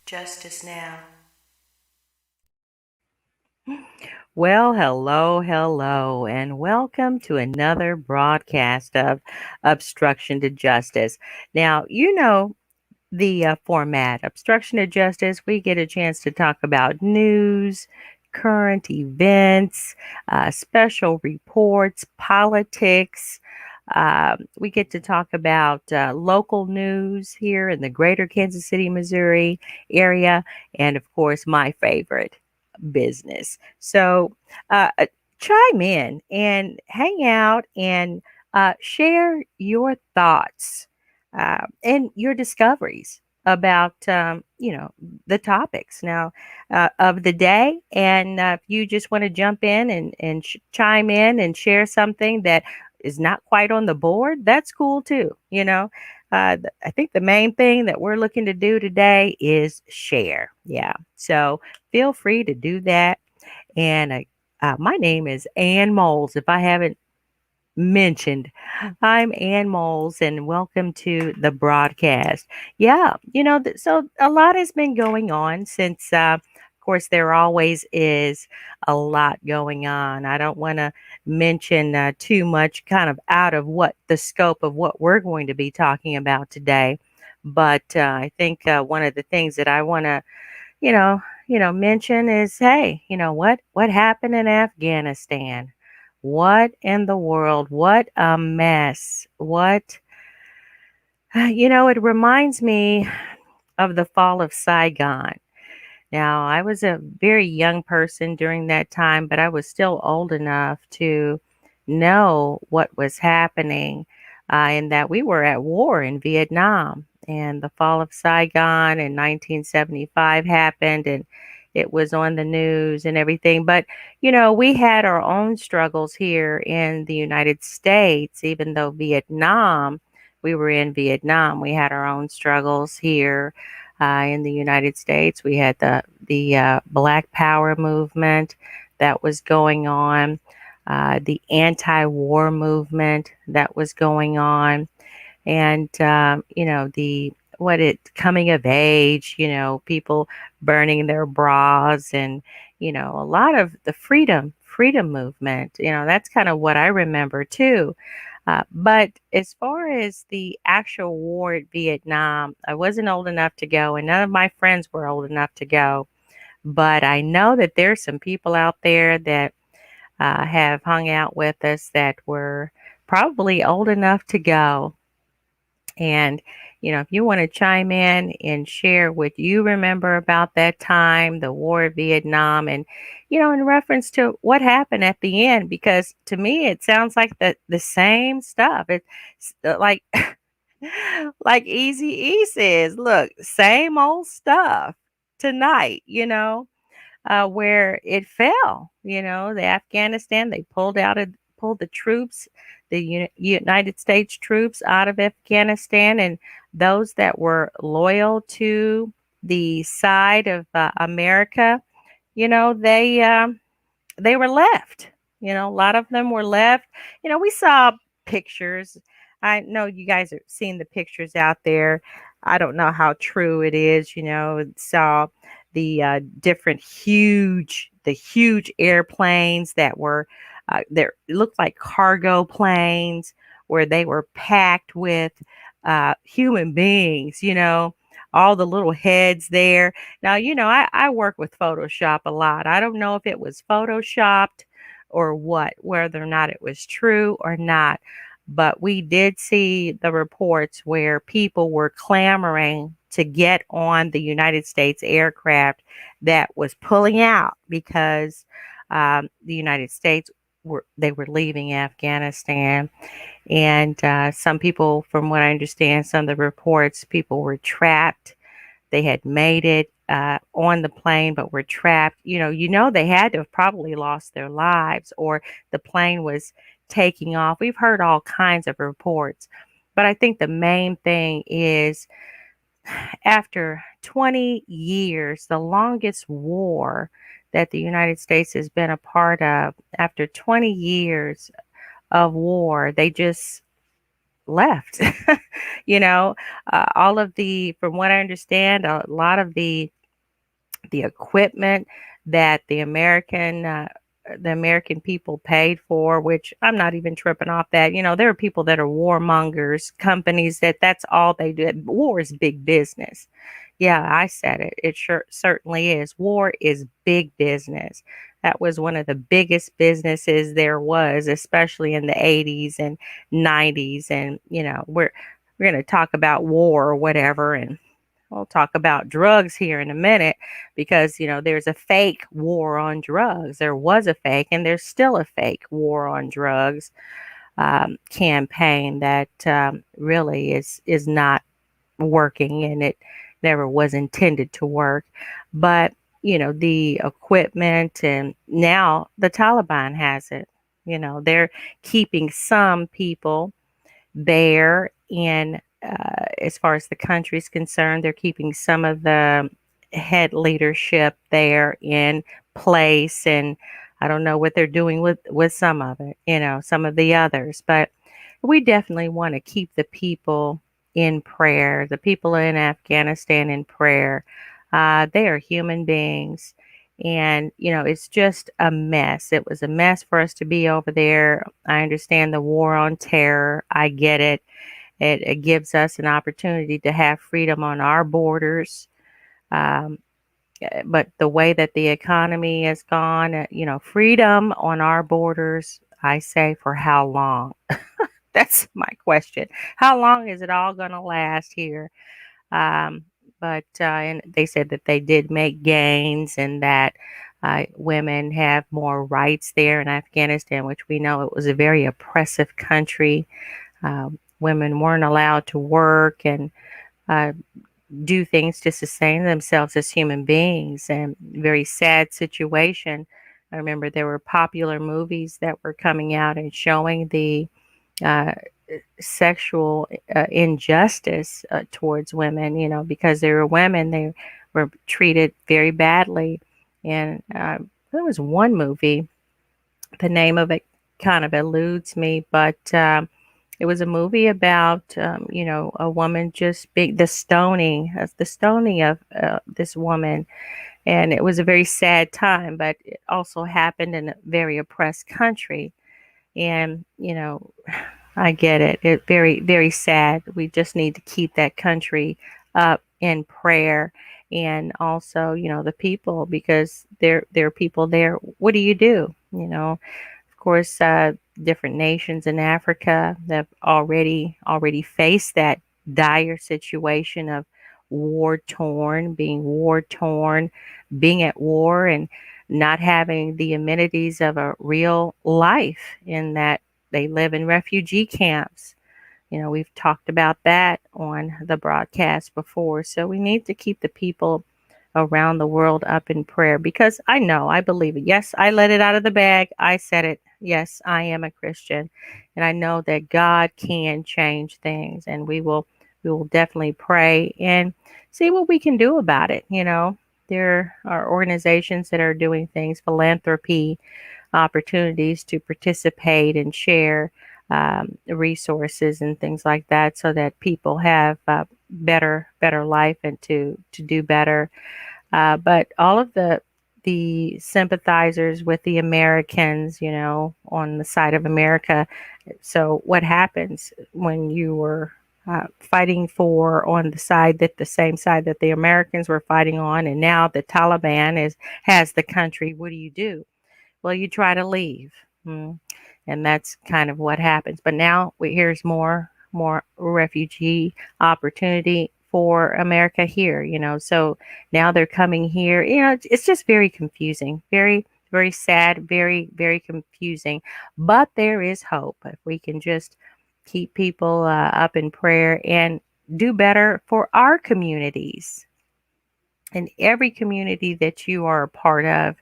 Justice now. Well, hello, hello, and welcome to another broadcast of Obstruction to Justice. Now, you know the format Obstruction to Justice. We get a chance to talk about news, current events, special reports, politics. We get to talk about local news here in the greater Kansas City, Missouri area, and of course, my favorite, business. So, chime in and hang out and share your thoughts and your discoveries about the topics now of the day. And if you just want to jump in and chime in and share something that is not quite on the board, that's cool too. I think the main thing that we're looking to do today is share. Yeah. So feel free to do that. And my name is Ann Moles. If I haven't mentioned, I'm Ann Moles, and welcome to the broadcast. Yeah, so a lot has been going on since, of course, there always is a lot going on. I don't want to mention too much, kind of out of what the scope of what we're going to be talking about today. But I think one of the things that I want to you know, mention is, hey, what happened in Afghanistan? What in the world? What a mess. It reminds me of the fall of Saigon. Now, I was a very young person during that time, but I was still old enough to know what was happening, and that we were at war in Vietnam. And the fall of Saigon in 1975 happened, and it was on the news and everything. But, we had our own struggles here in the United States, even though we were in Vietnam, we had our own struggles here in the United States. We had the Black Power movement that was going on, the anti-war movement that was going on, and the what it coming of age. People burning their bras, and a lot of the freedom movement. That's kind of what I remember too. But as far as the actual war at Vietnam, I wasn't old enough to go, and none of my friends were old enough to go. But I know that there's some people out there that have hung out with us that were probably old enough to go. And, if you want to chime in and share what you remember about that time, the war of Vietnam, and, in reference to what happened at the end, because to me, it sounds like the same stuff. It's like, like Easy E says, look, same old stuff tonight, where it fell. The Afghanistan, they pulled the troops, the United States troops out of Afghanistan, and those that were loyal to the side of America, they were left. A lot of them were left. We saw pictures. I know you guys are seeing the pictures out there. I don't know how true it is. Saw the the huge airplanes that were there. It looked like cargo planes where they were packed with human beings. All the little heads there. Now, I work with Photoshop a lot. I don't know if it was Photoshopped or what, whether or not it was true or not. But we did see the reports where people were clamoring to get on the United States aircraft that was pulling out because the United States were leaving Afghanistan. And some people, from what I understand, some of the reports, people were trapped. They had made it on the plane, but were trapped. They had to have probably lost their lives, or the plane was taking off. We've heard all kinds of reports, but I think the main thing is, after 20 years, the longest war that the United States has been a part of. After 20 years of war, they just left. you know, all of from what I understand, a lot of the equipment that the American people paid for, which I'm not even tripping off that. There are people that are warmongers, companies that's all they do. War is big business. Yeah, I said it. It sure certainly is. War is big business. That was one of the biggest businesses there was, especially in the 80s and 90s. And, we're going to talk about war or whatever. And we'll talk about drugs here in a minute because, there's a fake war on drugs. There was a fake, and there's still a fake war on drugs campaign that really is not working, and it never was intended to work. But, the equipment, and now the Taliban has it. They're keeping some people there in as far as the country's concerned. They're keeping some of the head leadership there in place, and I don't know what they're doing with some of it, some of the others. But we definitely want to keep the people in prayer, the people in Afghanistan in prayer. They are human beings. And, it's just a mess. It was a mess for us to be over there. I understand the war on terror. I get it. It gives us an opportunity to have freedom on our borders. Um, but the way that the economy has gone, freedom on our borders, I say, for how long? That's my question. How long is it all going to last here? Um, and they said that they did make gains, and that women have more rights there in Afghanistan, which we know it was a very oppressive country. Women weren't allowed to work and uh, do things to sustain themselves as human beings, and very sad situation. I remember there were popular movies that were coming out and showing the uh, sexual injustice towards women, because they were women, they were treated very badly. And there was one movie, the name of it kind of eludes me, but it was a movie about, a woman just being the stoning of this woman. And it was a very sad time, but it also happened in a very oppressed country. And, I get it. It very, very sad. We just need to keep that country up in prayer. And also, the people, because there are people there. What do you do? Of course, different nations in Africa have already faced that dire situation of war torn, being at war, and not having the amenities of a real life, in that they live in refugee camps. We've talked about that on the broadcast before. So we need to keep the people around the world up in prayer, because I believe it. Yes, I let it out of the bag. I said it. Yes, I am a Christian, and I know that God can change things, and we will definitely pray and see what we can do about it. There are organizations that are doing things, philanthropy opportunities to participate and share resources and things like that, so that people have better life and to do better. But all of the sympathizers with the Americans, on the side of America. So what happens when you were fighting for on the same side that the Americans were fighting on, and now the Taliban has the country? What do? Well, you try to leave. Mm. And that's kind of what happens. But now here's more refugee opportunity for America here, So now they're coming here. It's just very confusing, very, very sad, very, very confusing. But there is hope if we can just keep people up in prayer and do better for our communities and every community that you are a part of,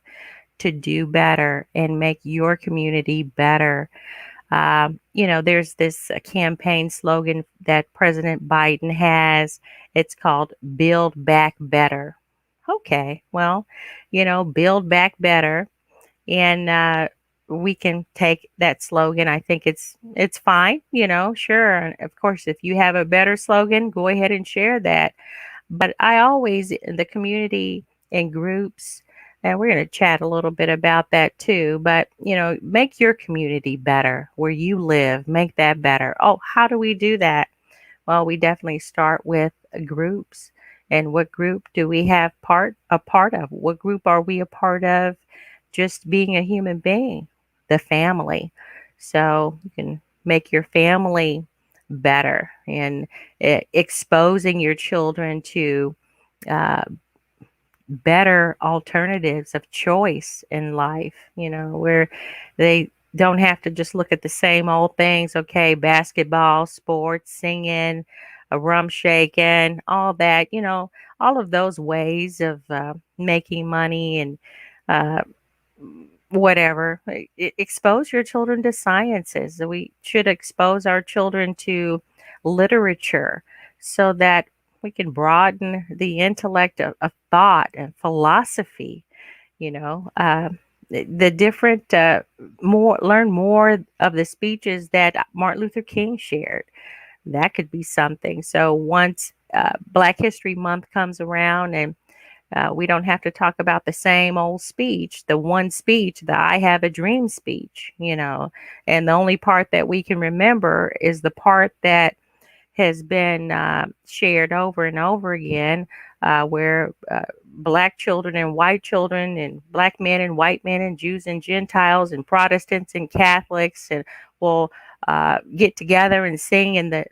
to do better and make your community better. There's this campaign slogan that President Biden has. It's called Build Back Better. Okay, well, build back better, and we can take that slogan. I think it's fine, sure. And of course, if you have a better slogan, go ahead and share that. But I always, in the community and groups, and we're going to chat a little bit about that too, but make your community better where you live, make that better. Oh, how do we do that? Well, we definitely start with groups. And what group do we have a part of? What group are we a part of? Just being a human being, the family. So you can make your family better, and exposing your children to uh, better alternatives of choice in life, where they don't have to just look at the same old things. Okay, basketball, sports, singing, a rum shaking, all that, all of those ways of making money and uh, whatever. Expose your children to sciences. We should expose our children to literature so that we can broaden the intellect of thought and philosophy. You know, the different more learn more of the speeches that Martin Luther King shared. That could be something. So once Black History Month comes around, and we don't have to talk about the same old speech, the one speech, the I have a dream speech, and the only part that we can remember is the part that has been shared over and over again, where black children and white children, and black men and white men, and Jews and Gentiles, and Protestants and Catholics, and will get together and sing in the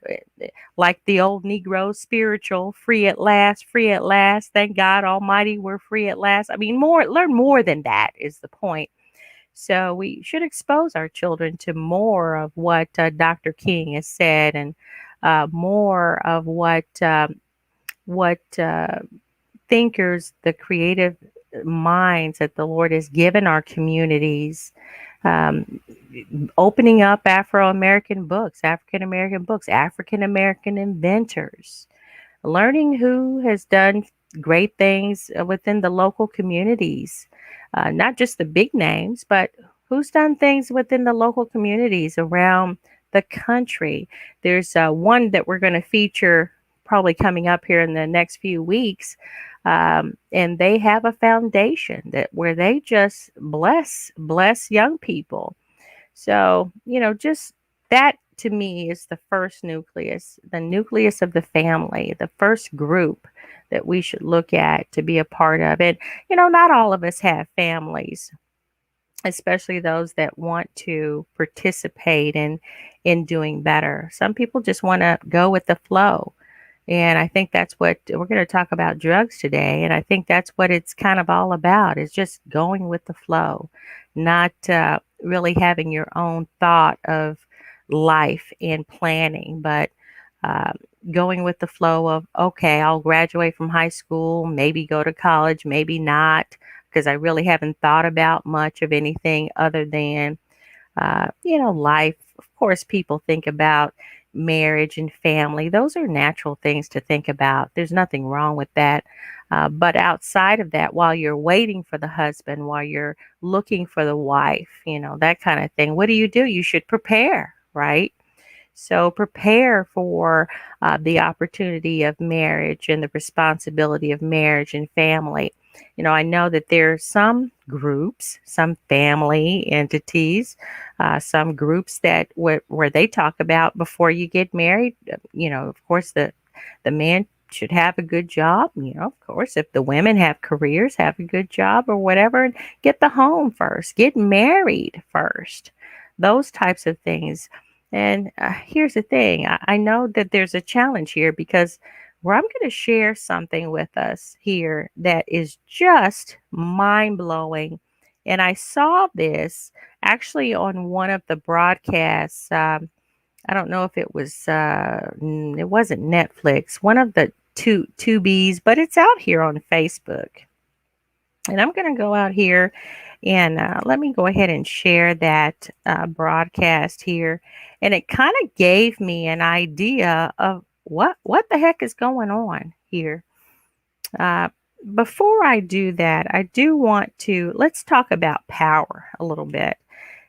like the old Negro spiritual, free at last, thank God Almighty, we're free at last. I mean, learn more than that is the point. So we should expose our children to more of what Dr. King has said, and more of what thinkers, the creative minds that the Lord has given our communities, um, opening up Afro American books, African American books, African American inventors, learning who has done great things within the local communities, not just the big names, but who's done things within the local communities around the country. There's one that we're going to feature probably coming up here in the next few weeks. And they have a foundation that where they just bless young people. So, just that to me is the nucleus of the family, the first group that we should look at to be a part of. And, not all of us have families, especially those that want to participate in doing better. Some people just want to go with the flow. And I think that's what we're going to talk about drugs today. And I think that's what it's kind of all about, is just going with the flow, not really having your own thought of life and planning, but uh, going with the flow of, okay, I'll graduate from high school, maybe go to college, maybe not, because I really haven't thought about much of anything other than life. Of course, people think about marriage and family. Those are natural things to think about. There's nothing wrong with that. But outside of that, while you're waiting for the husband, while you're looking for the wife, that kind of thing, what do? You should prepare, right? So prepare for the opportunity of marriage and the responsibility of marriage and family. I know that there are some groups, some family entities, some groups that where they talk about before you get married. Of course, the man should have a good job. Of course, if the women have careers, have a good job or whatever, and get the home first, get married first, those types of things. And here's the thing, I know that there's a challenge here, because where I'm going to share something with us here that is just mind blowing. And I saw this actually on one of the broadcasts. I don't know if it was, it wasn't Netflix, one of the Tubies, but it's out here on Facebook. And I'm going to go out here and let me go ahead and share that broadcast here. And it kind of gave me an idea of what the heck is going on here. Uh, before I do that, I do want to let's talk about power a little bit.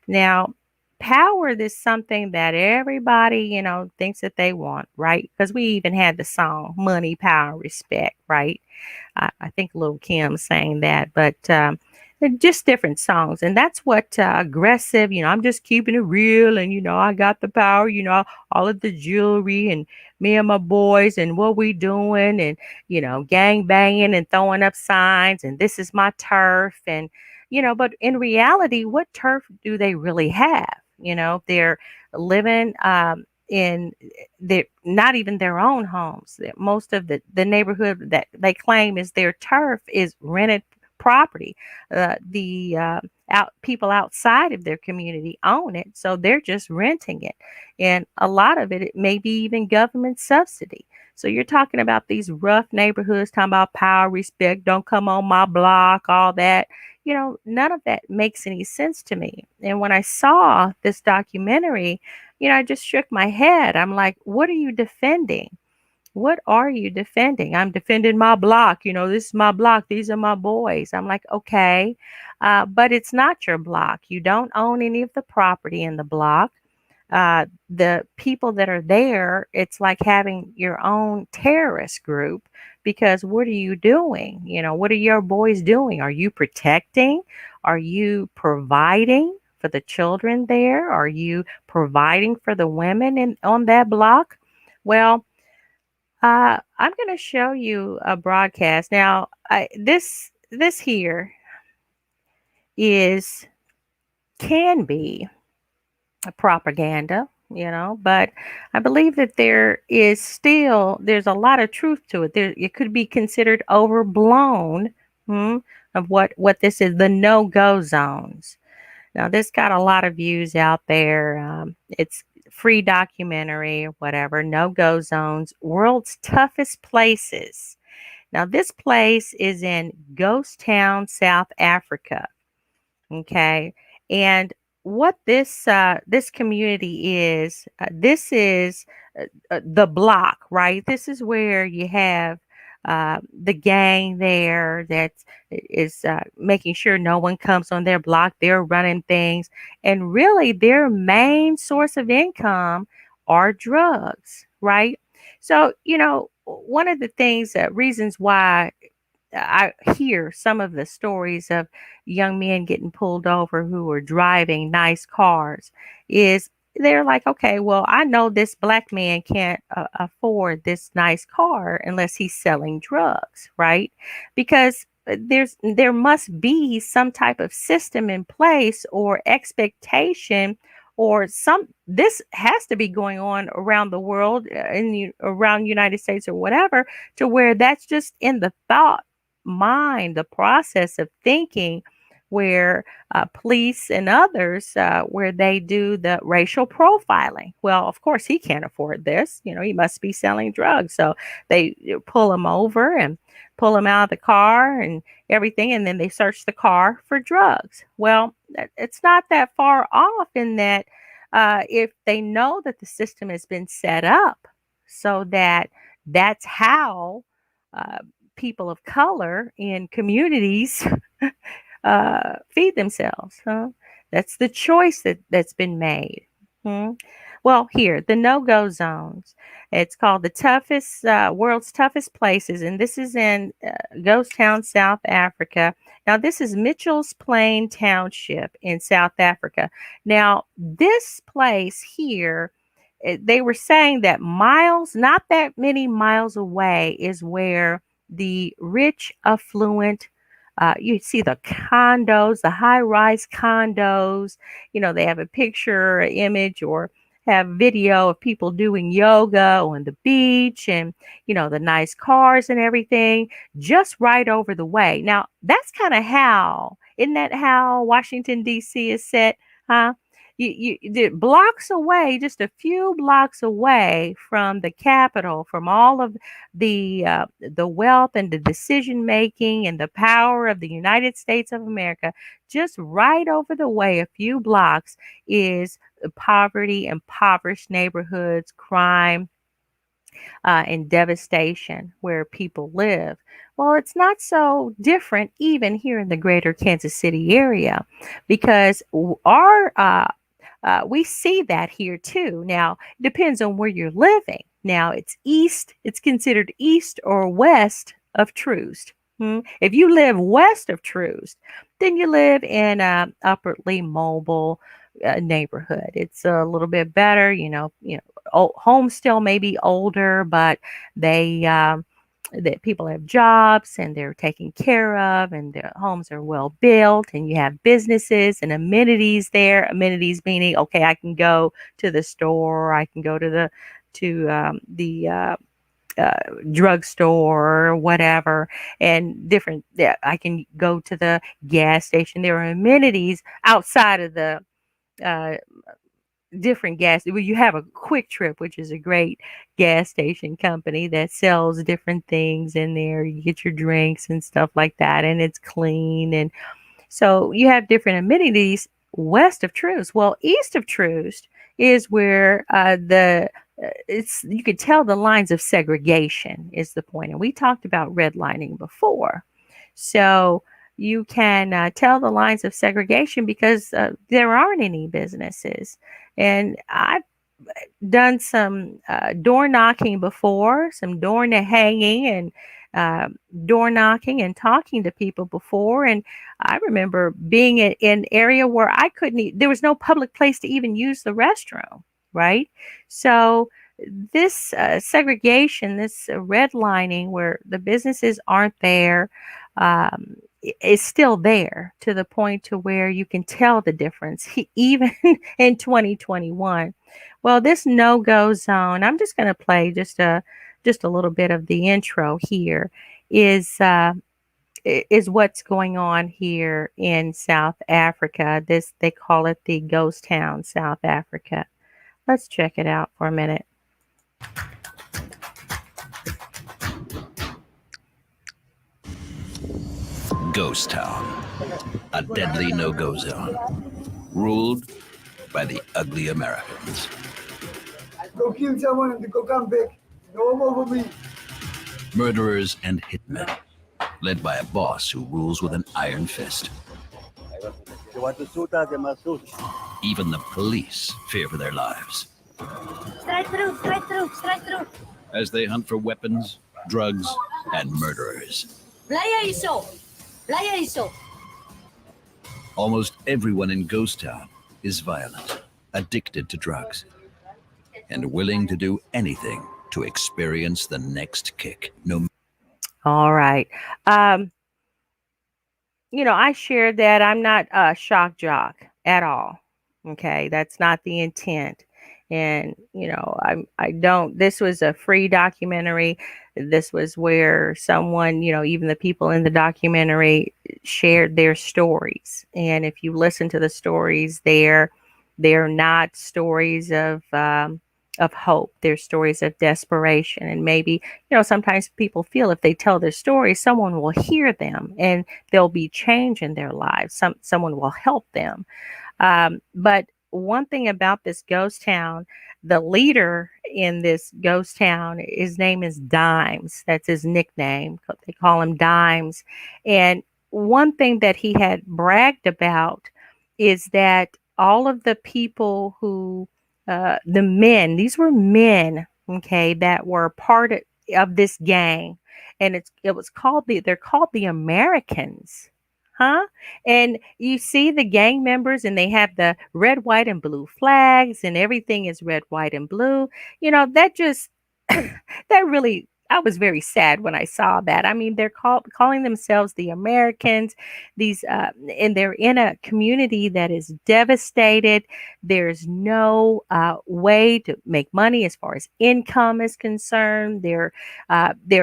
Now, power is something that everybody, thinks that they want, right? Because we even had the song Money, Power, Respect, right? I think Lil Kim sang that, but they're just different songs. And that's what aggressive, I'm just keeping it real. And, I got the power, all of the jewelry and me and my boys and what we doing and, gang banging and throwing up signs. And this is my turf. And, but in reality, what turf do they really have? They're living in they're not even their own homes. Most of the neighborhood that they claim is their turf is rented property. The out people outside of their community own it, so they're just renting it, and a lot of it may be even government subsidy. So you're talking about these rough neighborhoods, talking about power, respect, don't come on my block, all that. None of that makes any sense to me. And when I saw this documentary, I just shook my head. I'm like, what are you defending? What are you defending? I'm defending my block. This is my block. These are my boys. I'm like, okay, but it's not your block. You don't own any of the property in the block. The people that are there, it's like having your own terrorist group because what are you doing? What are your boys doing? Are you protecting? Are you providing for the children there? Are you providing for the women on that block? Well, I'm going to show you a broadcast. Now, this here is can be a propaganda, but I believe that there's a lot of truth to it. It could be considered overblown, hmm, of what this is, the no-go zones. Now, this got a lot of views out there. It's free documentary or whatever. No-go zones, world's toughest places. Now, this place is in Ghost Town, South Africa. Okay, and what this community is, this is the block, right? This is where you have the gang there that is making sure no one comes on their block. They're running things, and really their main source of income are drugs, right? So, one of the things, reasons why I hear some of the stories of young men getting pulled over who are driving nice cars is they're like, okay, well, I know this black man can't afford this nice car unless he's selling drugs, right? Because there must be some type of system in place or expectation or some this has to be going on around the world around United States or whatever to where that's just in the thought mind, the process of thinking, where police and others, where they do the racial profiling. Well, of course, he can't afford this. He must be selling drugs. So they pull him over and pull him out of the car and everything, and then they search the car for drugs. Well, it's not that far off in that if they know that the system has been set up so that that's how uh, people of color in communities feed themselves. Huh? That's the choice that's been made. Hmm? Well, here, the no-go zones. It's called the world's toughest places, and this is in Ghost Town, South Africa. Now, this is Mitchell's Plain Township in South Africa. Now, this place here, they were saying that miles, not that many miles away, is where the rich, affluent, you see the condos, the high-rise condos. They have a picture, or image, or have video of people doing yoga on the beach, and the nice cars and everything, just right over the way. Now, that's kind of how, isn't that how Washington D.C. is set, huh? The blocks away, just a few blocks away from the Capitol, from all of the wealth and the decision making and the power of the United States of America, just right over the way, a few blocks, is poverty, impoverished neighborhoods, crime, and devastation where people live. Well, it's not so different even here in the greater Kansas City area because our we see that here too. Now, it depends on where you're living. Now, it's considered east or west of Troost. If you live west of Troost, then you live in a upperly mobile neighborhood. It's a little bit better, homes still may be older, but they that people have jobs and they're taken care of and their homes are well built and you have businesses and amenities there. Amenities meaning, okay, I can go to the store, I can go to the uh, drugstore or whatever, and different. Yeah, I can go to the gas station. There are amenities outside of the uh, different gas. Well, you have a Quick Trip, which is a great gas station company that sells different things in there. You get your drinks and stuff like that, and it's clean. And so you have different amenities west of Troost. Well, east of Troost is where the it's you could tell the lines of segregation is the point. And we talked about redlining before. So you can tell the lines of segregation because there aren't any businesses. And I've done some door knocking before, some door hanging and uh, door knocking and talking to people before. And I remember being in an area where I couldn't, there was no public place to even use the restroom, right? So this segregation, this redlining where the businesses aren't there, is still there to the point to where you can tell the difference even in 2021. Well, this no-go zone, I'm just going to play just a little bit of the intro here, is is what's going on here in South Africa. This they call it the ghost town, South Africa. Let's check it out for a minute. Ghost Town, a deadly no-go zone, ruled by the ugly Americans. Go kill someone and go come back. No over me. Murderers and hitmen, led by a boss who rules with an iron fist. They want to shoot us, they must shoot. Even the police fear for their lives. Straight through, straight through, straight through. As they hunt for weapons, drugs, and murderers. Playa iso. Playa iso. Almost everyone in Ghost Town is violent, addicted to drugs, and willing to do anything to experience the next kick. All right. I shared that I'm not a shock jock at all. Okay, that's not the intent. And I don't. This was a free documentary. This was where someone, even the people in the documentary shared their stories. And if you listen to the stories, they're not stories of hope. They're stories of desperation. And maybe, sometimes people feel if they tell their story, someone will hear them and there'll be change in their lives. Someone will help them. But one thing about this ghost town, the leader in this ghost town, his name is Dimes. That's his nickname. They call him Dimes. And one thing that he had bragged about is that all of the people who, the men, these were men, okay, that were part of this gang. And they're called the Americans. Huh? And you see the gang members and they have the red, white, and blue flags and everything is red, white, and blue. That just, that really, I was very sad when I saw that. I mean, they're calling themselves the Americans, and they're in a community that is devastated. There's no way to make money as far as income is concerned. They're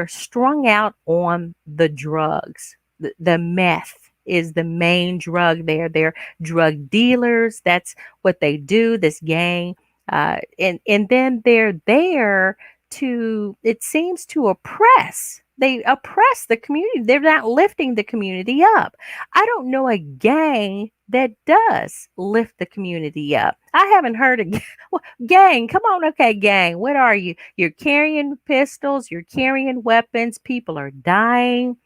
strung out on the drugs, the meth is the main drug there. They're drug dealers. That's what they do, this gang. And then they're there to, it seems, to oppress they oppress the community. They're not lifting the community up. I don't know a gang that does lift the community up. I haven't heard a well, gang. Come on, okay, gang. What are you? You're carrying pistols. You're carrying weapons. People are dying.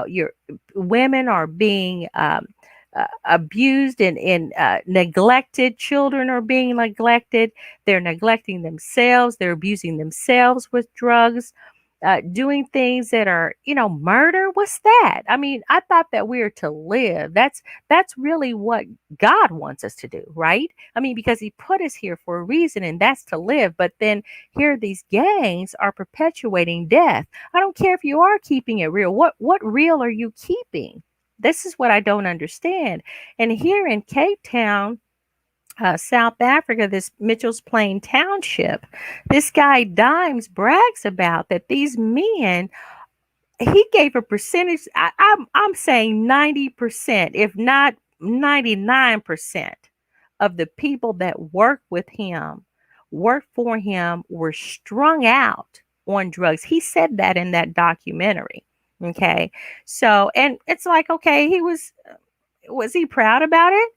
Your women are being abused and neglected. Children are being neglected. They're neglecting themselves. They're abusing themselves with drugs, doing things that are, murder. What's that? I mean, I thought that we're to live. That's really what God wants us to do, right? I mean, because He put us here for a reason, and that's to live. But then here, these gangs are perpetuating death. I don't care if you are keeping it real. What real are you keeping? This is what I don't understand. And here in Cape Town, South Africa, this Mitchell's Plain Township, this guy Dimes brags about that these men, he gave a percentage. I'm saying 90%, if not 99% of the people that work with him, work for him, were strung out on drugs. He said that in that documentary. Okay. So, and it's like, okay, was he proud about it?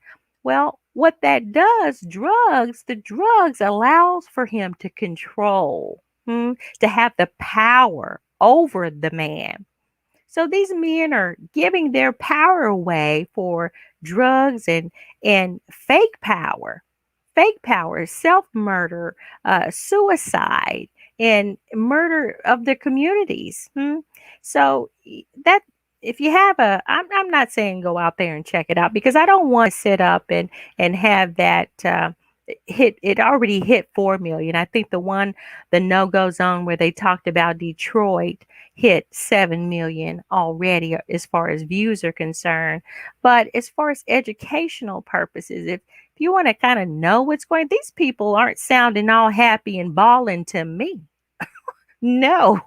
Well, what that does, the drugs allows for him to control, to have the power over the man. So these men are giving their power away for drugs and fake power, self-murder, suicide, and murder of the communities. So that, if you have I'm not saying go out there and check it out, because I don't want to sit up and have that hit. It already hit 4 million. I think the no-go zone where they talked about Detroit hit 7 million already as far as views are concerned. But as far as educational purposes, if you want to kind of know what's going, these people aren't sounding all happy and bawling to me. No.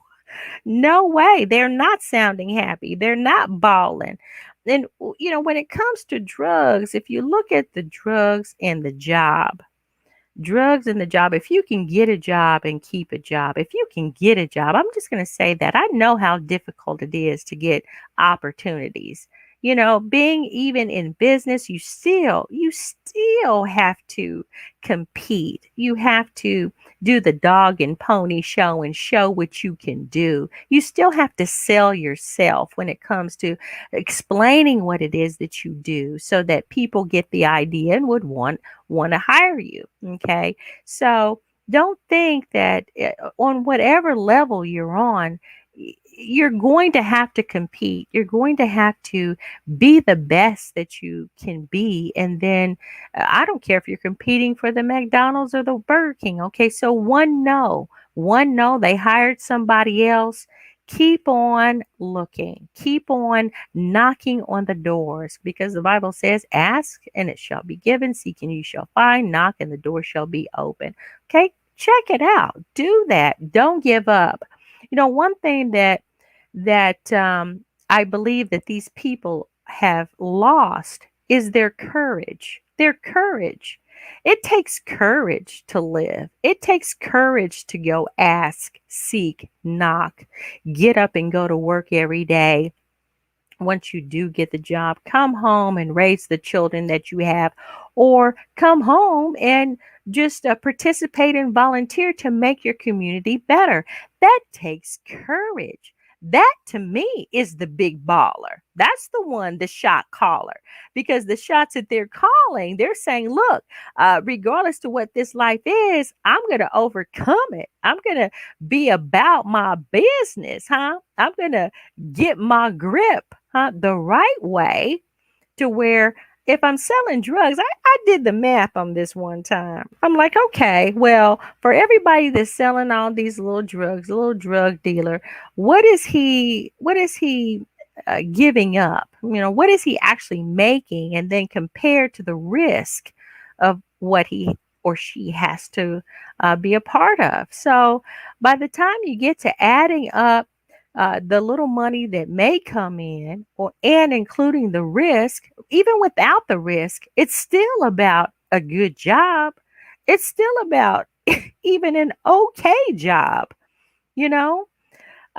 No way. They're not sounding happy. They're not bawling. And, when it comes to drugs, if you look at the drugs and the job, if you can get a job and keep a job, if you can get a job, I'm just going to say that I know how difficult it is to get opportunities. Being even in business, you still have to compete. You have to do the dog and pony show and show what you can do. You still have to sell yourself when it comes to explaining what it is that you do, so that people get the idea and would want to hire you. Okay. So don't think that on whatever level you're on, you're going to have to compete. You're going to have to be the best that you can be. And then I don't care if you're competing for the McDonald's or the Burger King. Okay. So one no, they hired somebody else. Keep on looking, keep on knocking on the doors, because the Bible says, ask and it shall be given, seek and you shall find, knock and the door shall be open. Okay. Check it out. Do that. Don't give up. One thing that I believe that these people have lost is their courage. Their courage. It takes courage to live. It takes courage to go ask, seek, knock, get up and go to work every day. Once you do get the job, come home and raise the children that you have, or come home and just participate and volunteer to make your community better. That takes courage. That to me is the big baller. That's the one, the shot caller, because the shots that they're calling, they're saying, look, regardless to what this life is, I'm going to overcome it. I'm going to be about my business, I'm going to get my grip, the right way, to where if I'm selling drugs, I did the math on this one time. I'm like, okay, well, for everybody that's selling all these little drugs, a little drug dealer, what is he giving up? What is he actually making? And then compared to the risk of what he or she has to be a part of. So by the time you get to adding up the little money that may come in, and including the risk, even without the risk, it's still about a good job. It's still about even an okay job, you know?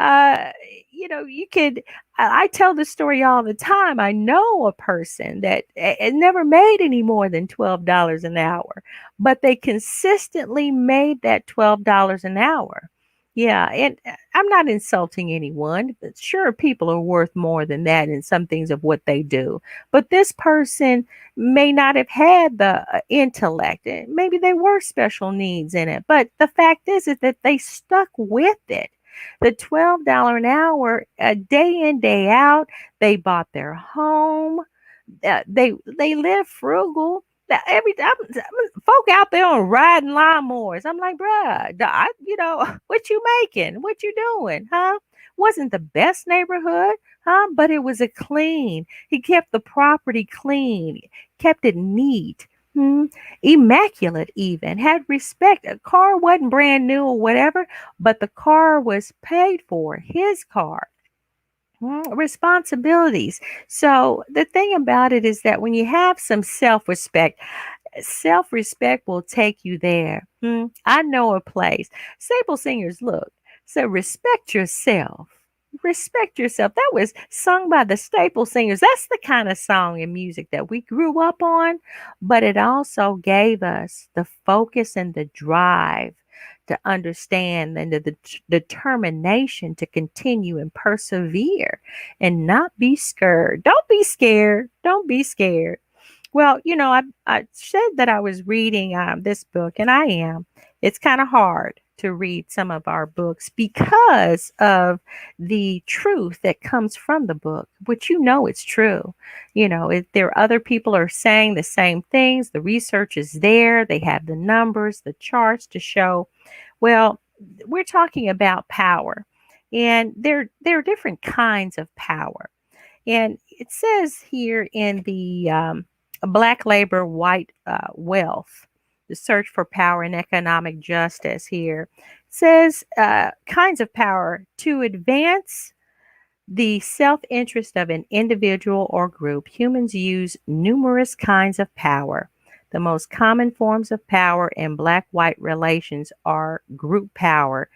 uh, you could. I tell the story all the time. I know a person that never made any more than $12 an hour, but they consistently made that $12 an hour. Yeah, and I'm not insulting anyone. Sure, people are worth more than that in some things of what they do, but this person may not have had the intellect. Maybe they were special needs in it, but the fact is that they stuck with it. The $12 an hour, day in, day out, they bought their home. They live frugal. Every time folk out there on riding lawnmowers, I'm like, bruh, what you making? What you doing? Huh? Wasn't the best neighborhood, huh? But it was a clean. He kept the property clean, kept it neat. Hmm? Immaculate, even had respect. A car wasn't brand new or whatever, but the car was paid for, his car. Responsibilities. So the thing about it is that when you have some self respect will take you there. I know a place. Staple Singers, look, so respect yourself. Respect yourself. That was sung by the Staple Singers. That's the kind of song and music that we grew up on, but it also gave us the focus and the drive to understand and the determination to continue and persevere and not be scared. Don't be scared. Don't be scared. Well, I said that I was reading this book, and I am. It's kind of hard to read some of our books because of the truth that comes from the book, which it's true. If there are other people are saying the same things, the research is there, they have the numbers, the charts to show. Well, we're talking about power, and there are different kinds of power. And it says here in the Black Labor, White Wealth, the search for power and economic justice here, it says kinds of power to advance the self interest of an individual or group. Humans use numerous kinds of power. The most common forms of power in black white relations are group power,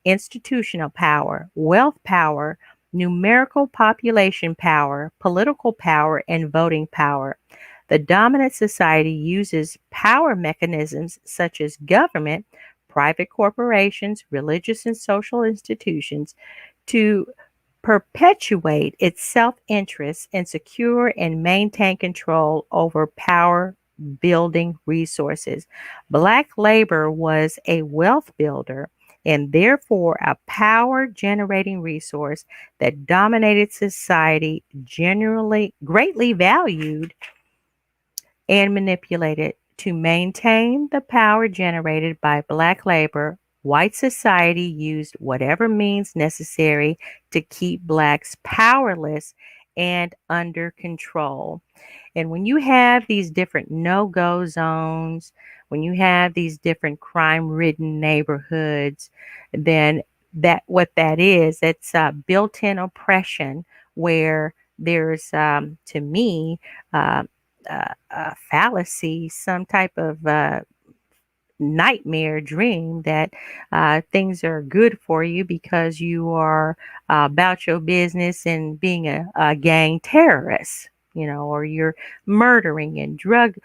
institutional power, wealth power, numerical population power, political power, and voting power. The dominant society uses power mechanisms such as government, private corporations, religious and social institutions to perpetuate its self interest and secure and maintain control over power building resources. Black labor was a wealth builder and therefore a power generating resource that dominated society, generally greatly valued and manipulated. To maintain the power generated by black labor, white society used whatever means necessary to keep blacks powerless and under control. And when you have these different no-go zones, when you have these different crime-ridden neighborhoods, then what that is, it's built-in oppression where there's, to me, uh, a fallacy, some type of nightmare dream that things are good for you because you are about your business and being a gang terrorist, or you're murdering and drug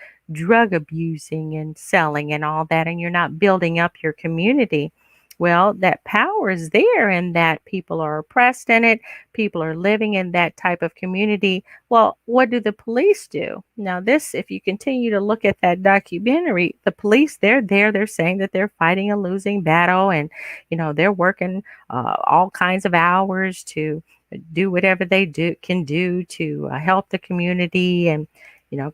abusing and selling and all that, and you're not building up your community. Well, that power is there and that people are oppressed in it. People are living in that type of community. Well, what do the police do? Now, if you continue to look at that documentary, the police, they're there. They're saying that they're fighting a losing battle and, they're working all kinds of hours to do whatever they can do to help the community and,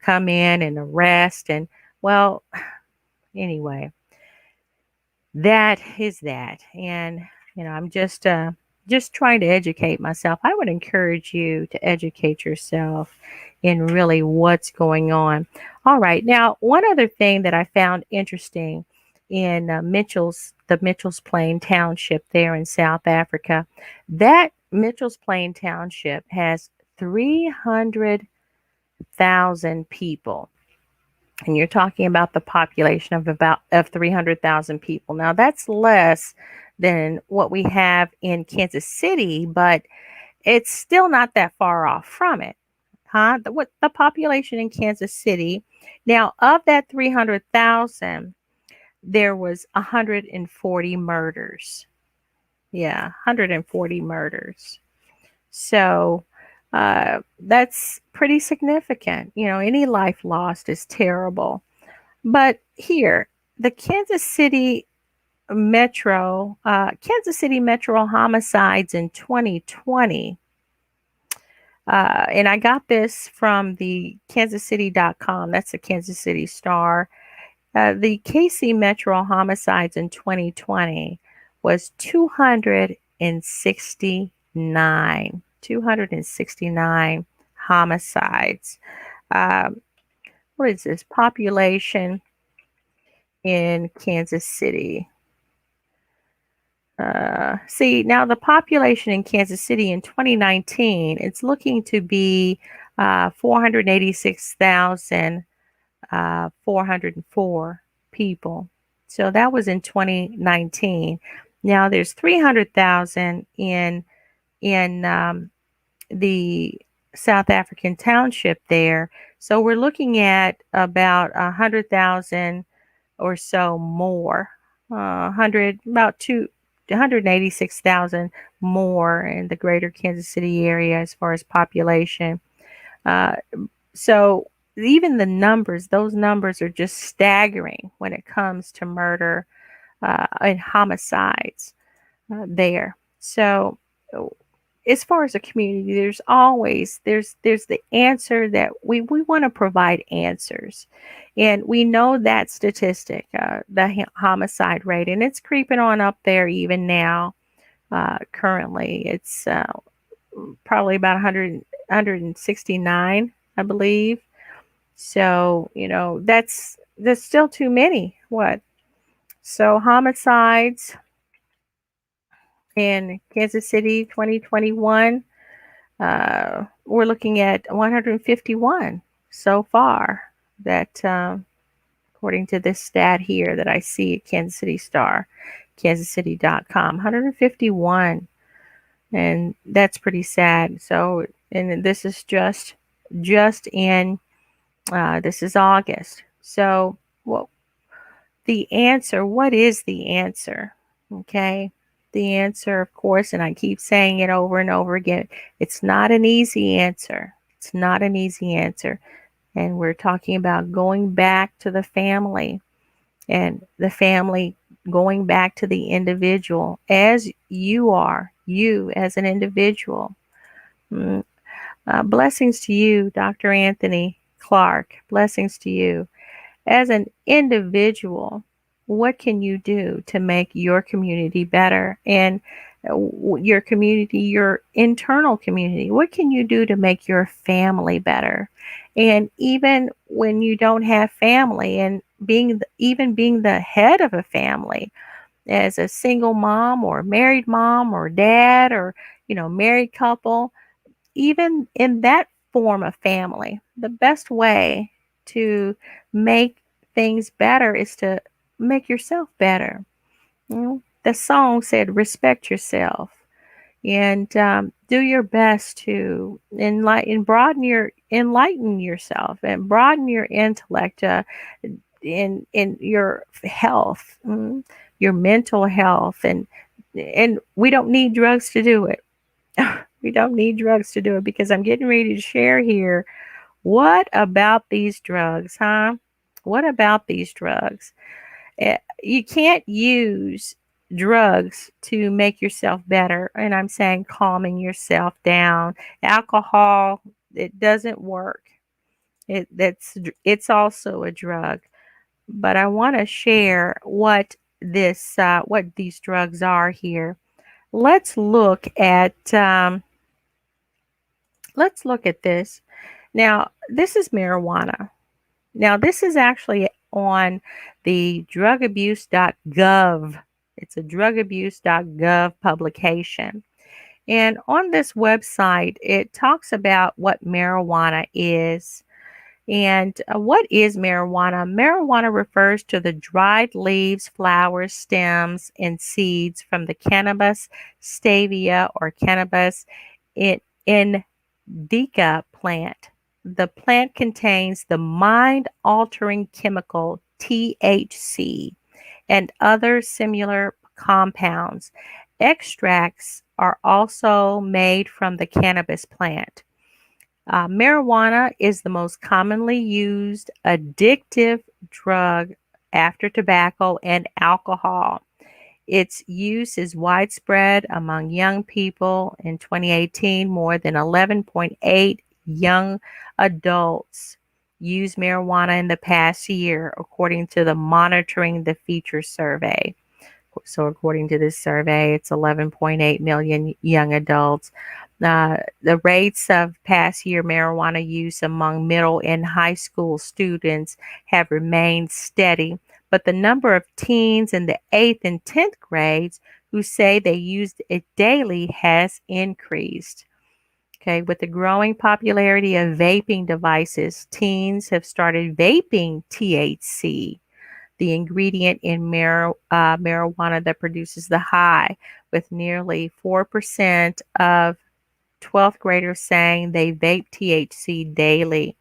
come in and arrest. And, well, anyway, that is that. And, I'm just trying to educate myself. I would encourage you to educate yourself in really what's going on. All right. Now, one other thing that I found interesting in the Mitchell's Plain Township there in South Africa, that Mitchell's Plain Township has 300,000 people. And you're talking about the population of 300,000 people. Now that's less than what we have in Kansas City, but it's still not that far off from it. Huh? What the population in Kansas City. Now, of that 300,000, there was 140 murders. Yeah, 140 murders. So that's pretty significant. Any life lost is terrible. But here, the Kansas City Metro homicides in 2020. And I got this from the kansascity.com. That's the Kansas City Star. The KC Metro homicides in 2020 was 269. 269 homicides. What is this? Population in Kansas City. See, now the population in Kansas City in 2019, it's looking to be 486,404 people. So that was in 2019. Now there's 300,000 in the South African township there. So we're looking at about 100,000 or so more. 186,000 more in the greater Kansas City area as far as population. So even the numbers, those numbers are just staggering when it comes to murder and homicides there. So as far as a community, there's the answer that we want to provide answers. And we know that statistic, the homicide rate, and it's creeping on up there even now. Currently, it's probably about 169, I believe. So, that's still too many. What? So homicides in Kansas City 2021, we're looking at 151 so far. That according to this stat here that I see at Kansas City Star, kansascity.com, 151. And that's pretty sad. So, and this is just in, this is August. So, what is the answer? Okay. The answer, of course, and I keep saying it over and over again, it's not an easy answer. It's not an easy answer. And we're talking about going back to the family, and the family going back to the individual as you are, you as an individual. Blessings to you, Dr. Anthony Clark. Blessings to you. As an individual, what can you do to make your community better? And your community, your internal community, what can you do to make your family better? And even when you don't have family, and being the head of a family, as a single mom or married mom or dad, or married couple, even in that form of family, the best way to make things better is to make yourself better. The song said, respect yourself, and do your best to enlighten yourself and broaden your intellect in your health, your mental health, and we don't need drugs to do it. We don't need drugs to do it, because I'm getting ready to share here. What about these drugs, huh? What about these drugs? You can't use drugs to make yourself better. And I'm saying calming yourself down. Alcohol, it doesn't work. It's also a drug. But I want to share what these drugs are here. Let's look at this. Now, this is marijuana. Now, this is actually on the drugabuse.gov. It's a drugabuse.gov publication. And on this website, it talks about what marijuana is. And what is marijuana? Marijuana refers to the dried leaves, flowers, stems, and seeds from the cannabis stevia or cannabis indica plant. The plant contains the mind-altering chemical THC and other similar compounds. Extracts are also made from the cannabis plant. Marijuana is the most commonly used addictive drug after tobacco and alcohol. Its use is widespread among young people. In 2018, more than 11.8 young adults used marijuana in the past year, according to the Monitoring the Future survey. So, according to this survey, it's 11.8 million young adults. The rates of past year marijuana use among middle and high school students have remained steady, but the number of teens in the 8th and 10th grades who say they used it daily has increased. Okay, with the growing popularity of vaping devices, teens have started vaping THC, the ingredient in marijuana that produces the high, with nearly 4% of 12th graders saying they vape THC daily.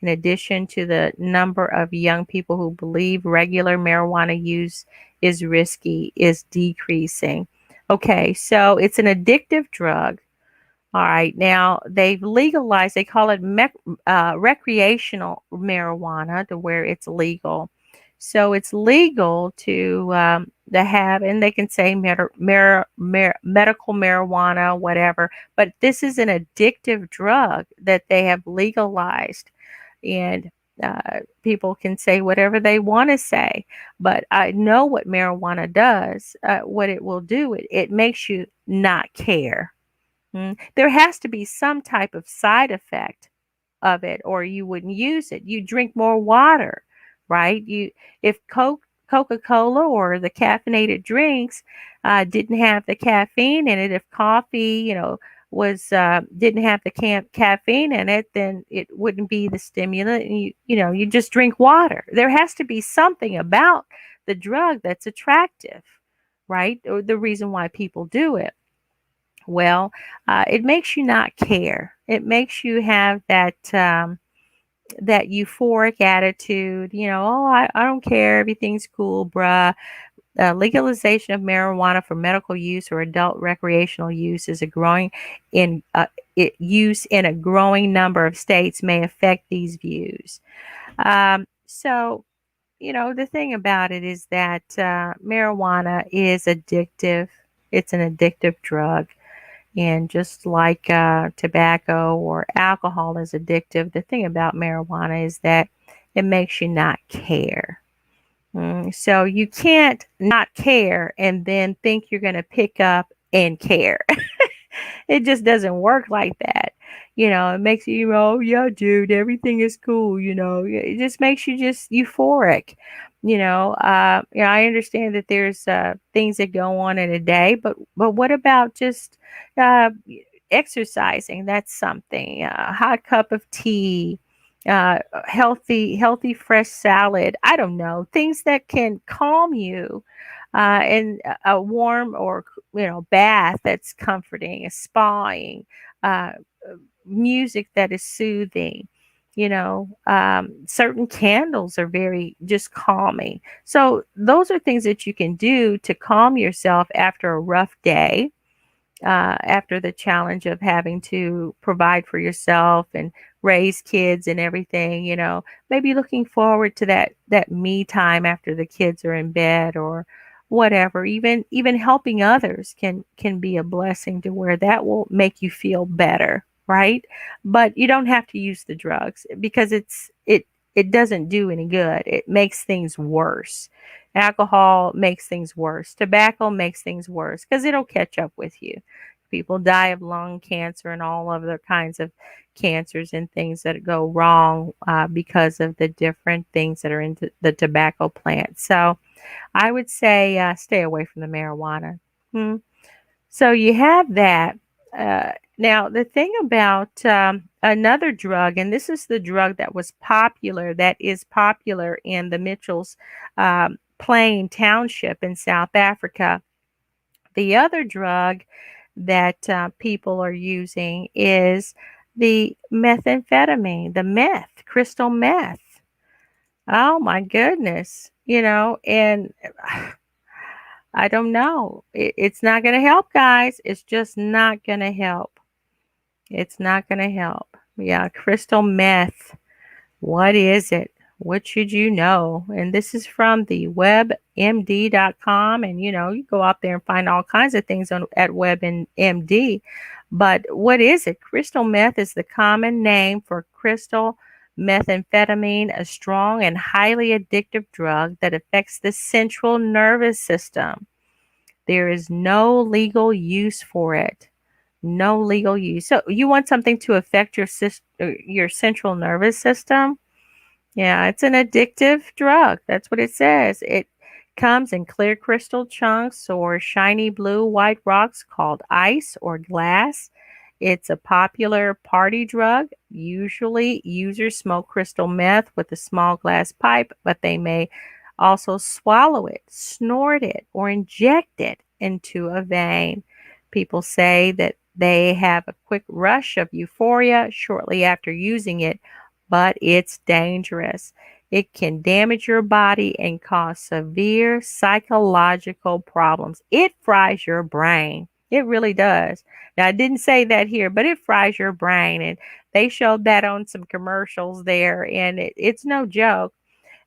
In addition to the number of young people who believe regular marijuana use is risky, is decreasing. Okay, so it's an addictive drug. All right, now they've legalized, they call it recreational marijuana to where it's legal. So it's legal to have, and they can say medical marijuana, whatever, but this is an addictive drug that they have legalized. And people can say whatever they want to say, but I know what marijuana does, what it will do. It makes you not care. There has to be some type of side effect of it, or you wouldn't use it. You drink more water, right? If Coca-Cola or the caffeinated drinks didn't have the caffeine in it, if coffee, was didn't have the caffeine in it, then it wouldn't be the stimulant. And you just drink water. There has to be something about the drug that's attractive, right? Or the reason why people do it. Well, it makes you not care. It makes you have that euphoric attitude. Oh, I don't care. Everything's cool, bruh. Legalization of marijuana for medical use or adult recreational use is use in a growing number of states may affect these views. So, the thing about it is that marijuana is addictive. It's an addictive drug. And just like tobacco or alcohol is addictive, the thing about marijuana is that it makes you not care. So you can't not care and then think you're going to pick up and care. It just doesn't work like that. It makes you, oh, yeah, dude, everything is cool. It just makes you just euphoric. I understand that there's things that go on in a day, but what about just uh, exercising? That's something. A hot cup of tea, healthy fresh salad. I don't know, things that can calm you, and a warm or bath that's comforting, a spaing, uh, music that is soothing. Certain candles are very just calming. So those are things that you can do to calm yourself after a rough day, after the challenge of having to provide for yourself and raise kids and everything. Maybe looking forward to that me time after the kids are in bed, or whatever. Even helping others can be a blessing, to where that will make you feel better, right? But you don't have to use the drugs, because it doesn't do any good. It makes things worse. Alcohol makes things worse. Tobacco makes things worse, because it'll catch up with you. People die of lung cancer and all other kinds of cancers and things that go wrong because of the different things that are in the tobacco plant. So I would say stay away from the marijuana. So you have that. Now, the thing about another drug, and this is the drug that was popular, that is popular in the Mitchell's Plain Township in South Africa. The other drug that people are using is the methamphetamine, the meth, crystal meth. Oh my goodness, and I don't know. It's not going to help, guys. It's just not going to help. It's not going to help. Yeah, crystal meth. What is it? What should you know? And this is from the webmd.com. And you go out there and find all kinds of things at WebMD. But what is it? Crystal meth is the common name for crystal methamphetamine, a strong and highly addictive drug that affects the central nervous system. There is no legal use for it. No legal use. So you want something to affect your central nervous system? Yeah, it's an addictive drug. That's what it says. It comes in clear crystal chunks or shiny blue white rocks called ice or glass. It's a popular party drug. Usually, users smoke crystal meth with a small glass pipe, but they may also swallow it, snort it, or inject it into a vein. People say that they have a quick rush of euphoria shortly after using it, but it's dangerous. It can damage your body and cause severe psychological problems. It fries your brain. It really does. Now, I didn't say that here, but it fries your brain. And they showed that on some commercials there, and it's no joke.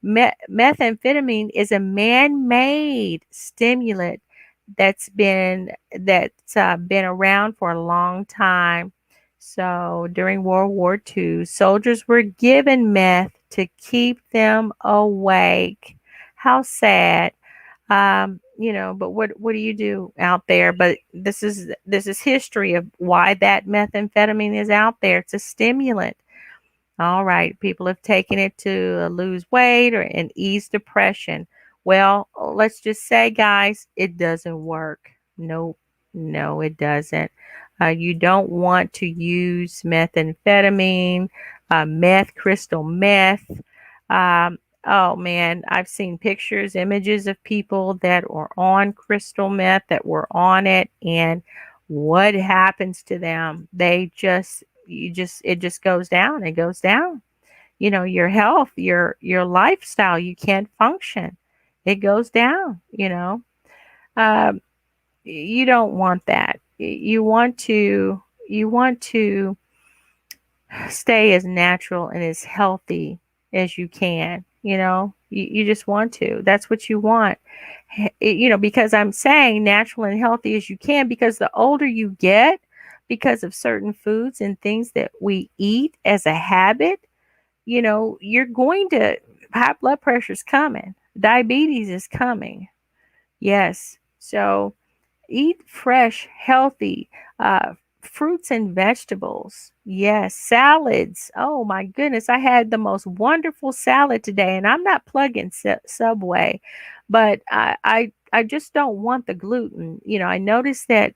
Methamphetamine is a man-made stimulant that's been around for a long time. So during World War II, soldiers were given meth to keep them awake. How sad. But what do you do out there? But this is history of why that methamphetamine is out there. It's a stimulant. All right, people have taken it to lose weight and ease depression. Well, let's just say, guys, it doesn't work. Nope, no, it doesn't. You don't want to use methamphetamine, meth, crystal meth. Oh man, I've seen pictures, images of people that were on crystal meth, that were on it, and what happens to them? It just goes down. It goes down. Your health, your lifestyle, you can't function. It goes down. Um, you don't want that. You want to stay as natural and as healthy as you can. You just want to. That's what you want. Because I'm saying natural and healthy as you can, because the older you get, because of certain foods and things that we eat as a habit, you're going to, high blood pressure is coming, diabetes is coming. Yes. So eat fresh, healthy fruits and vegetables. Yes, salads. Oh my goodness, I had the most wonderful salad today, and I'm not plugging Subway, but I just don't want the gluten. I noticed that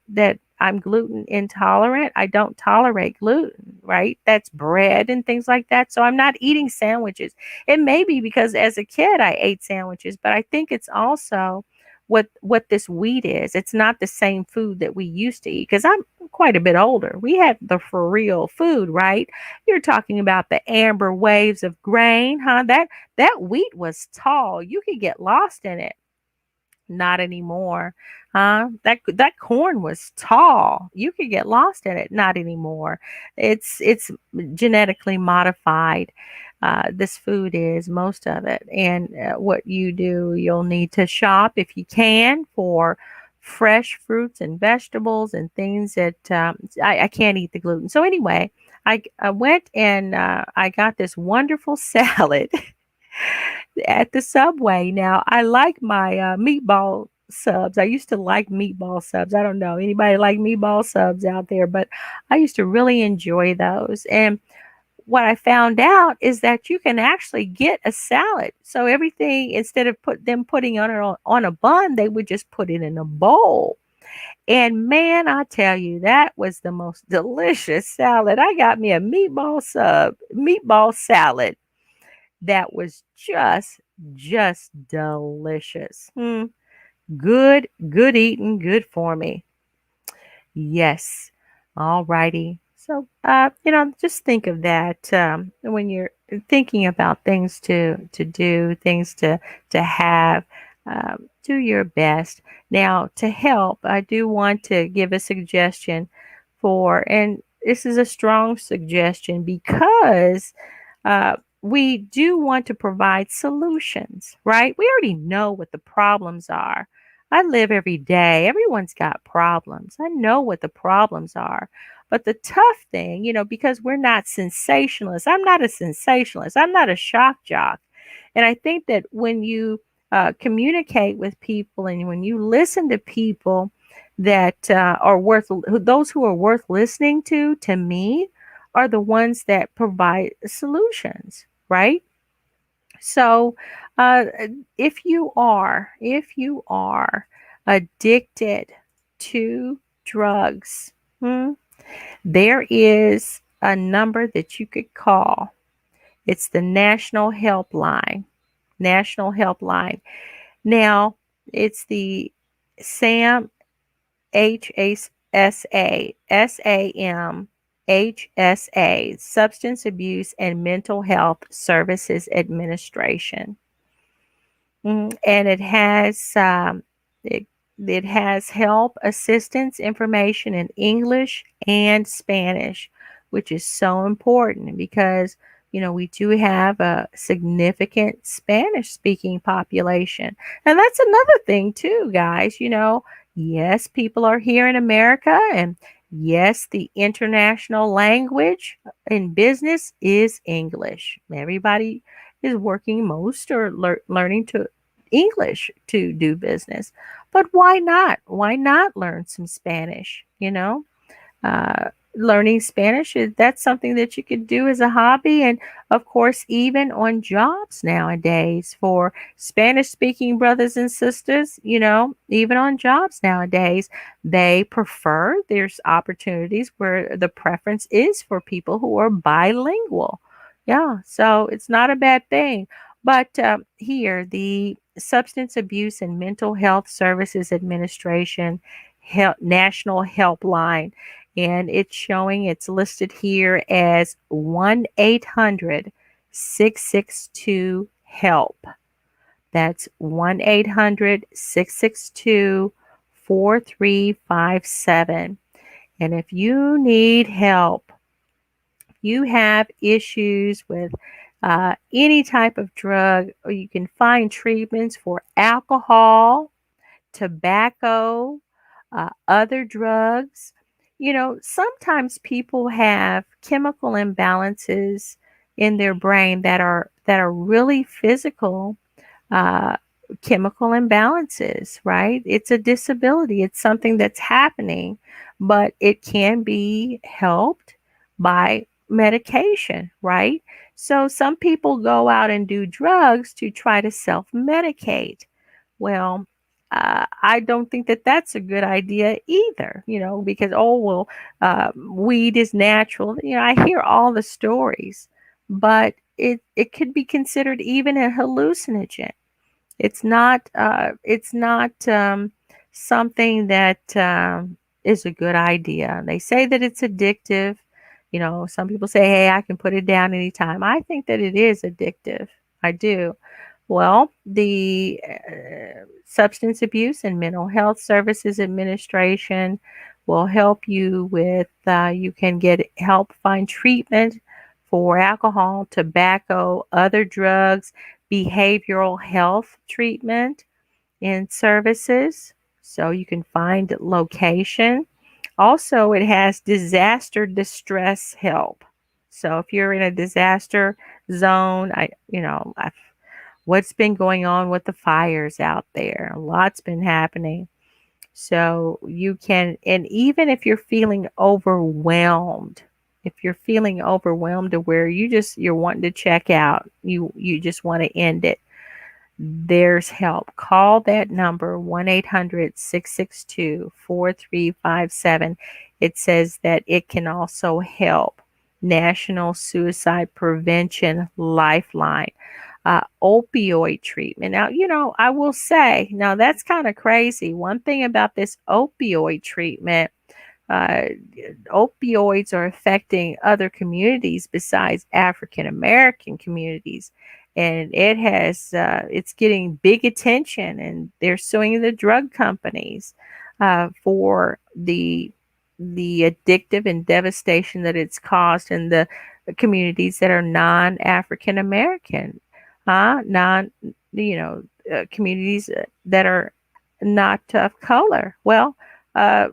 I'm gluten intolerant. I don't tolerate gluten, right? That's bread and things like that. So I'm not eating sandwiches. It may be because as a kid I ate sandwiches, but I think it's also what this wheat is. It's not the same food that we used to eat, because I'm quite a bit older. We had the for real food, right? You're talking about the amber waves of grain, huh? That wheat was tall. You could get lost in it. Not anymore. Huh? That corn was tall. You could get lost in it. Not anymore. It's genetically modified. This food is, most of it. And what you do, you'll need to shop if you can for fresh fruits and vegetables and things that I can't eat the gluten. So anyway, I went and I got this wonderful salad at the Subway. Now, I like my meatball subs. I used to like meatball subs. I don't know anybody like meatball subs out there, but I used to really enjoy those. And what I found out is that you can actually get a salad. So everything, instead of putting on a bun, they would just put it in a bowl. And man, I tell you, that was the most delicious salad. I got me a meatball salad that was just delicious. Good eating, good for me. Yes. All righty. So, just think of that when you're thinking about things to do, things to have. Do your best. Now, to help, I do want to give a suggestion and this is a strong suggestion because we do want to provide solutions, right? We already know what the problems are. I live every day. Everyone's got problems. I know what the problems are. But the tough thing, because we're not sensationalists, I'm not a sensationalist, I'm not a shock jock. And I think that when you communicate with people and when you listen to people that those who are worth listening to me, are the ones that provide solutions, right? So, uh, if you are addicted to drugs, there is a number that you could call. It's the National Helpline. National Helpline. Now, it's the SAM HSA, Substance Abuse and Mental Health Services Administration. And it has help, assistance, information in English and Spanish, which is so important because we do have a significant Spanish speaking population. And that's another thing too, guys. Yes, people are here in America, and yes, the international language in business is English. Everybody is working most or learning to English to do business. But why not? Why not learn some Spanish? Learning Spanish that's something that you could do as a hobby, and of course, even on jobs nowadays for Spanish speaking brothers and sisters. Even on jobs nowadays, there's opportunities where the preference is for people who are bilingual. Yeah, so it's not a bad thing. But here, the Substance Abuse and Mental Health Services Administration National Helpline, and it's listed here as 1-800-662-HELP. That's 1-800-662-4357. And if you need help, you have issues with any type of drug, or you can find treatments for alcohol, tobacco, other drugs. Sometimes people have chemical imbalances in their brain that are really physical uh, chemical imbalances, right? It's a disability. It's something that's happening, but it can be helped by medication, right? So some people go out and do drugs to try to self-medicate. Well, I don't think that that's a good idea either, because, weed is natural. I hear all the stories, but it could be considered even a hallucinogen. It's not something that is a good idea. They say that it's addictive. Some people say, hey, I can put it down anytime. I think that it is addictive. I do. Well, the Substance Abuse and Mental Health Services Administration will help you with, you can get help find treatment for alcohol, tobacco, other drugs, behavioral health treatment and services. So you can find location. Also, it has disaster distress help. So if you're in a disaster zone, what's been going on with the fires out there? A lot's been happening. So you can, and even if you're feeling overwhelmed, to where you're wanting to check out, you just want to end it, there's help. Call that number 1-800-662-4357. It says that it can also help. National Suicide Prevention Lifeline. Opioid treatment. Now, I will say, now that's kind of crazy. One thing about this opioid treatment, uh, opioids are affecting other communities besides African American communities, and it's getting big attention, and they're suing the drug companies for the addictive and devastation that it's caused in the communities that are non-African American, non communities that are not of color. Well, uh,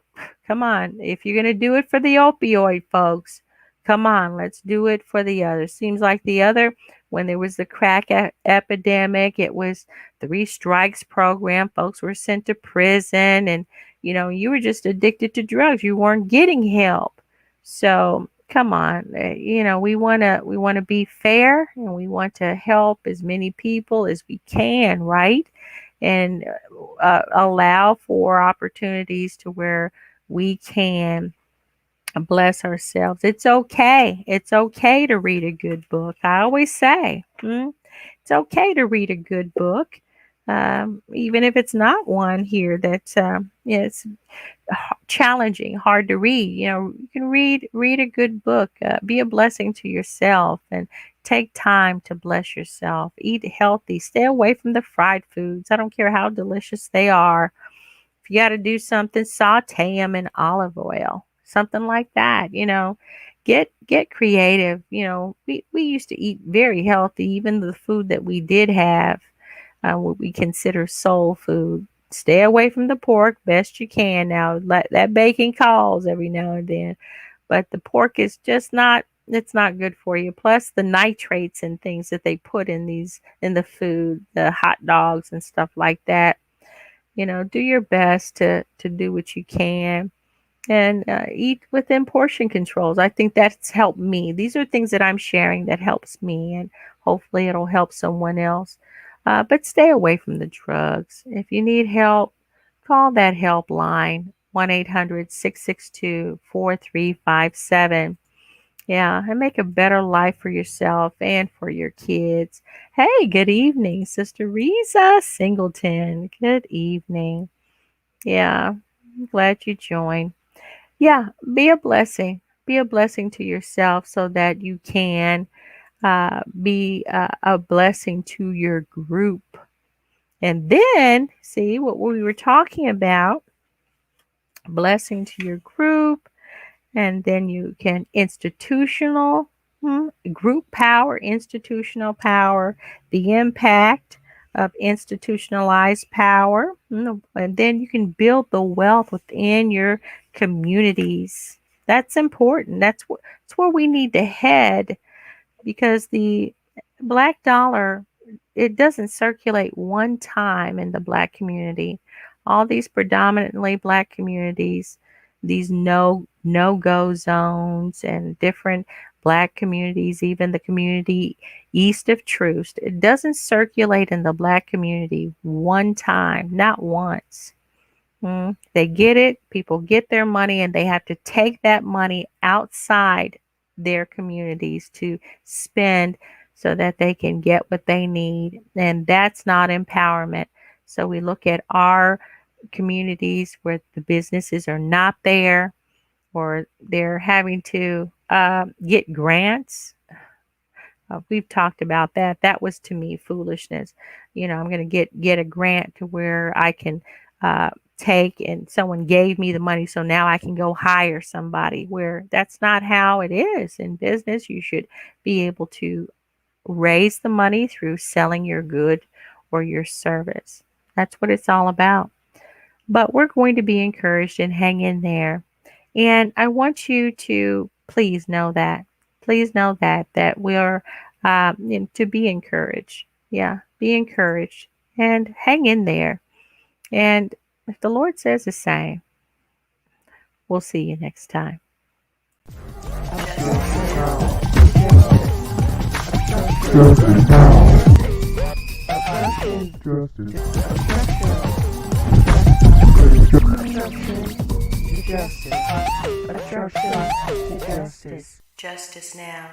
come on. If you're going to do it for the opioid folks, come on, let's do it for the other. Seems like the other, when there was the crack epidemic, it was 3 strikes program. Folks were sent to prison, and you were just addicted to drugs. You weren't getting help. So come on, we want to be fair, and we want to help as many people as we can, right? And allow for opportunities to where we can bless ourselves. It's okay. It's okay to read a good book. I always say, it's okay to read a good book, even if it's not one here that's it's challenging, hard to read. You can read a good book. Be a blessing to yourself, and take time to bless yourself. Eat healthy. Stay away from the fried foods. I don't care how delicious they are. If you got to do something, saute them in olive oil, something like that. Get creative. We used to eat very healthy. Even the food that we did have, what we consider soul food. Stay away from the pork best you can. Now, that bacon calls every now and then, but the pork is just not. It's not good for you. Plus the nitrates and things that they put in the food, the hot dogs and stuff like that. Do your best to do what you can, and eat within portion controls. I think that's helped me. These are things that I'm sharing that helps me, and hopefully it'll help someone else. But stay away from the drugs. If you need help, call that helpline, 1-800-662-4357. Yeah, and make a better life for yourself and for your kids. Hey, good evening, Sister Reza Singleton. Good evening. Yeah, I'm glad you joined. Yeah, be a blessing. Be a blessing to yourself so that you can be a blessing to your group. And then, see what we were talking about, blessing to your group. And then you can group power, institutional power, the impact of institutionalized power. And then you can build the wealth within your communities. That's important. That's where we need to head, because the black dollar, it doesn't circulate one time in the black community. All these predominantly black communities, these no-go zones and different black communities, even the community east of Troost, it doesn't circulate in the black community one time, not once. They get it, people get their money, and they have to take that money outside their communities to spend so that they can get what they need. And that's not empowerment. So we look at our communities where the businesses are not there, or they're having to get grants. We've talked about that. That was, to me, foolishness. I'm going to get a grant to where I can take, and someone gave me the money, so now I can go hire somebody, where that's not how it is in business. You should be able to raise the money through selling your good or your service. That's what it's all about. But we're going to be encouraged and hang in there. And I want you to please know that we're to be encouraged. Yeah, be encouraged and hang in there. And if the Lord says the same, we'll see you next time. Obstruction. Justice now.